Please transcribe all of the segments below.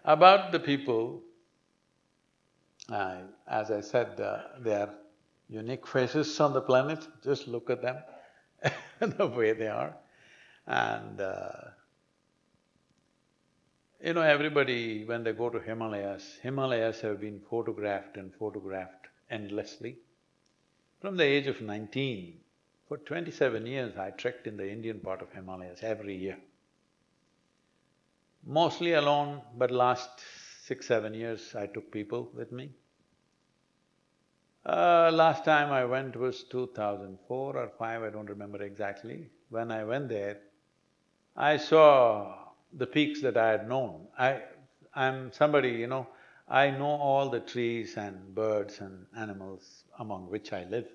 About the people, as I said, they are unique faces on the planet, just look at them the way they are. And everybody, when they go to Himalayas have been photographed and photographed endlessly. From the age of 19, for 27 years I trekked in the Indian part of Himalayas every year. Mostly alone, but last 6-7 years I took people with me. Last time I went was 2004 or 5, I don't remember exactly. When I went there, I saw the peaks that I had known. I'm somebody, I know all the trees and birds and animals among which I live,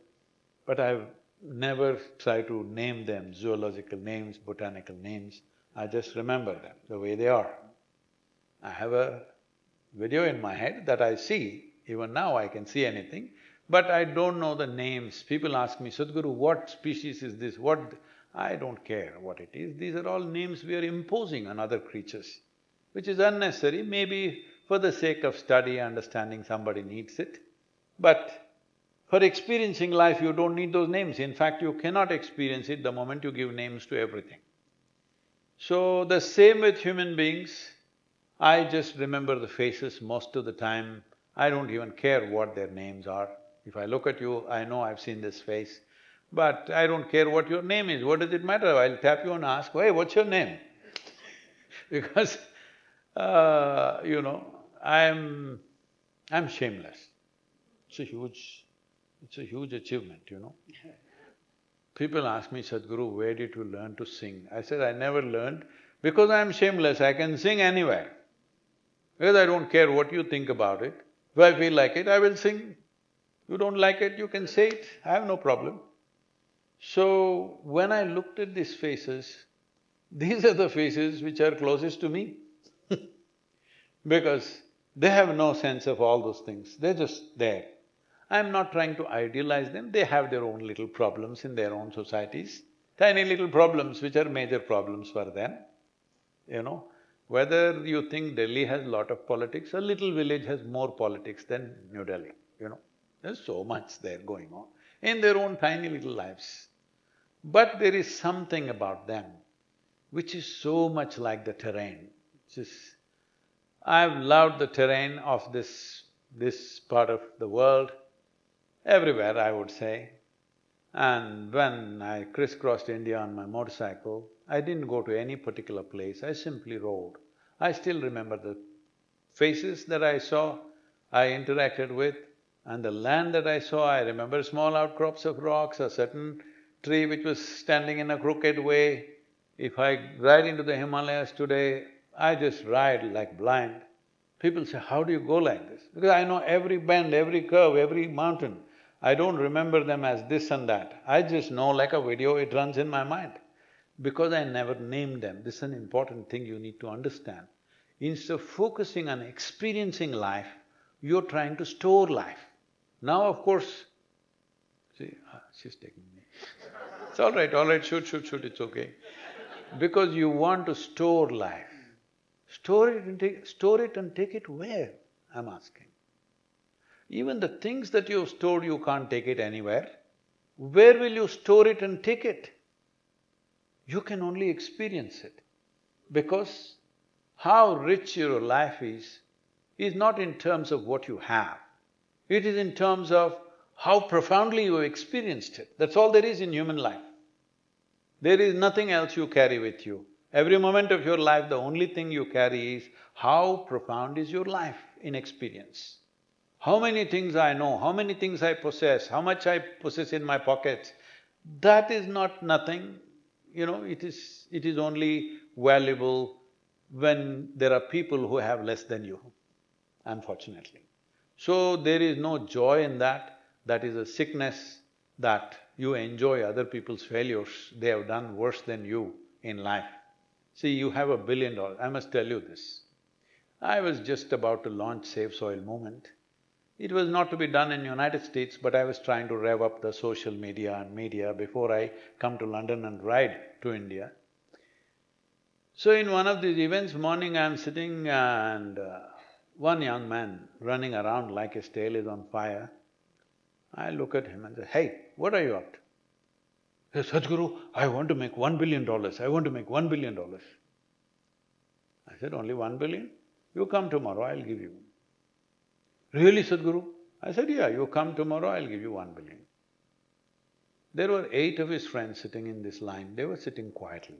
but I've never tried to name them zoological names, botanical names. I just remember them the way they are. I have a video in my head that I see, even now I can see anything, but I don't know the names. People ask me, Sadhguru, what species is this, what… I don't care what it is, these are all names we are imposing on other creatures, which is unnecessary, maybe for the sake of study, understanding somebody needs it. But for experiencing life, you don't need those names. In fact, you cannot experience it the moment you give names to everything. So, the same with human beings, I just remember the faces most of the time. I don't even care what their names are. If I look at you, I know I've seen this face, but I don't care what your name is, what does it matter? I'll tap you and ask, hey, what's your name? Because, I'm shameless. It's a huge achievement, People ask me, Sadhguru, where did you learn to sing? I said, I never learned, because I'm shameless, I can sing anywhere. Because I don't care what you think about it. If I feel like it, I will sing. You don't like it, you can say it, I have no problem. So, when I looked at these faces, these are the faces which are closest to me because they have no sense of all those things, they're just there. I'm not trying to idealize them, they have their own little problems in their own societies, tiny little problems which are major problems for them, Whether you think Delhi has lot of politics, a little village has more politics than New Delhi, There's so much there going on in their own tiny little lives. But there is something about them which is so much like the terrain. I've loved the terrain of this part of the world, everywhere I would say. And when I crisscrossed India on my motorcycle, I didn't go to any particular place, I simply rode. I still remember the faces that I saw, I interacted with, and the land that I saw. I remember small outcrops of rocks, a certain tree which was standing in a crooked way. If I ride into the Himalayas today, I just ride like blind. People say, how do you go like this? Because I know every bend, every curve, every mountain. I don't remember them as this and that. I just know like a video, it runs in my mind. Because I never named them, this is an important thing you need to understand. Instead of focusing on experiencing life, you're trying to store life. Now, of course, see, she's taking me. It's all right, shoot, it's okay. Because you want to store life. Store it and take it where, I'm asking. Even the things that you've stored, you can't take it anywhere. Where will you store it and take it? You can only experience it. Because how rich your life is not in terms of what you have. It is in terms of how profoundly you have experienced it. That's all there is in human life. There is nothing else you carry with you. Every moment of your life, the only thing you carry is how profound is your life in experience. How many things I know, how many things I possess, how much I possess in my pockets, that is not nothing, it is only valuable when there are people who have less than you, unfortunately. So there is no joy in that, that is a sickness that you enjoy other people's failures, they have done worse than you in life. See, you have $1 billion, I must tell you this. I was just about to launch Save Soil movement. It was not to be done in United States, but I was trying to rev up the social media and media before I come to London and ride to India. So in one of these events, morning I'm sitting and one young man running around like his tail is on fire. I look at him and say, "Hey, what are you up to?" He says, "Sadhguru, I want to make $1 billion, I want to make $1 billion. I said, "Only 1 billion? You come tomorrow, I'll give you." "Really, Sadhguru?" I said, "Yeah, you come tomorrow, I'll give you 1 billion. There were 8 of his friends sitting in this line, they were sitting quietly.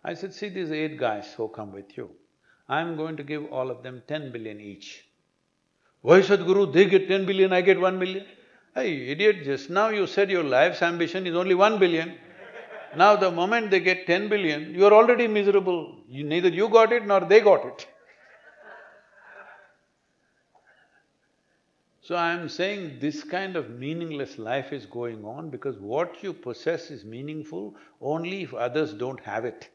I said, "See these 8 guys who come with you, I'm going to give all of them 10 billion each." "Why, Sadhguru, they get 10 billion, I get 1 billion? Hey, idiot, just now you said your life's ambition is only 1 billion. Now the moment they get 10 billion, you're already miserable. Neither you got it nor they got it." So I'm saying this kind of meaningless life is going on because what you possess is meaningful only if others don't have it.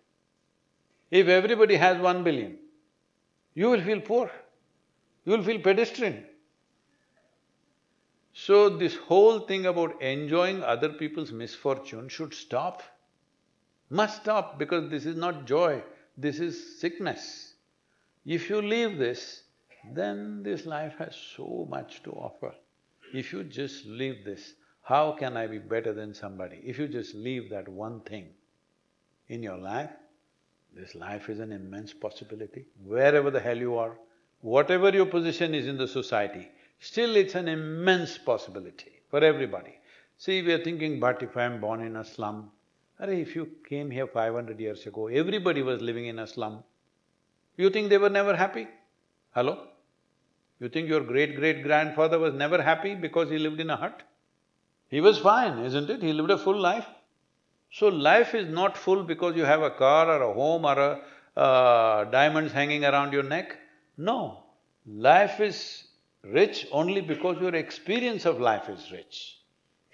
If everybody has 1 billion, you will feel poor, you will feel pedestrian. So this whole thing about enjoying other people's misfortune should stop. Must stop because this is not joy, this is sickness. If you leave this, then this life has so much to offer. If you just leave this, how can I be better than somebody? If you just leave that one thing in your life, this life is an immense possibility. Wherever the hell you are, whatever your position is in the society, still it's an immense possibility for everybody. See, we are thinking, but if I'm born in a slum, if you came here 500 years ago, everybody was living in a slum. You think they were never happy? Hello? You think your great-great-grandfather was never happy because he lived in a hut? He was fine, isn't it? He lived a full life. So life is not full because you have a car or a home or diamonds hanging around your neck. No, life is rich only because your experience of life is rich.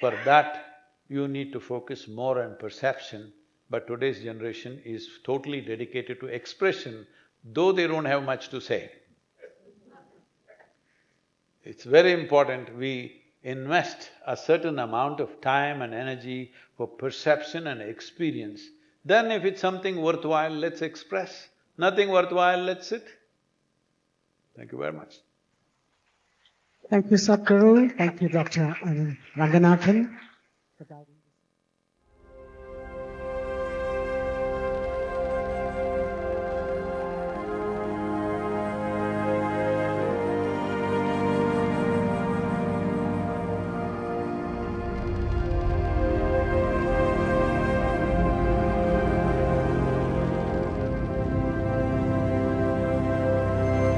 For that, you need to focus more on perception, but today's generation is totally dedicated to expression, though they don't have much to say. It's very important we invest a certain amount of time and energy for perception and experience. Then if it's something worthwhile, let's express. Nothing worthwhile, let's sit. Thank you very much. Thank you, Sadhguru. Thank you, Dr. Ranganathan, for guiding.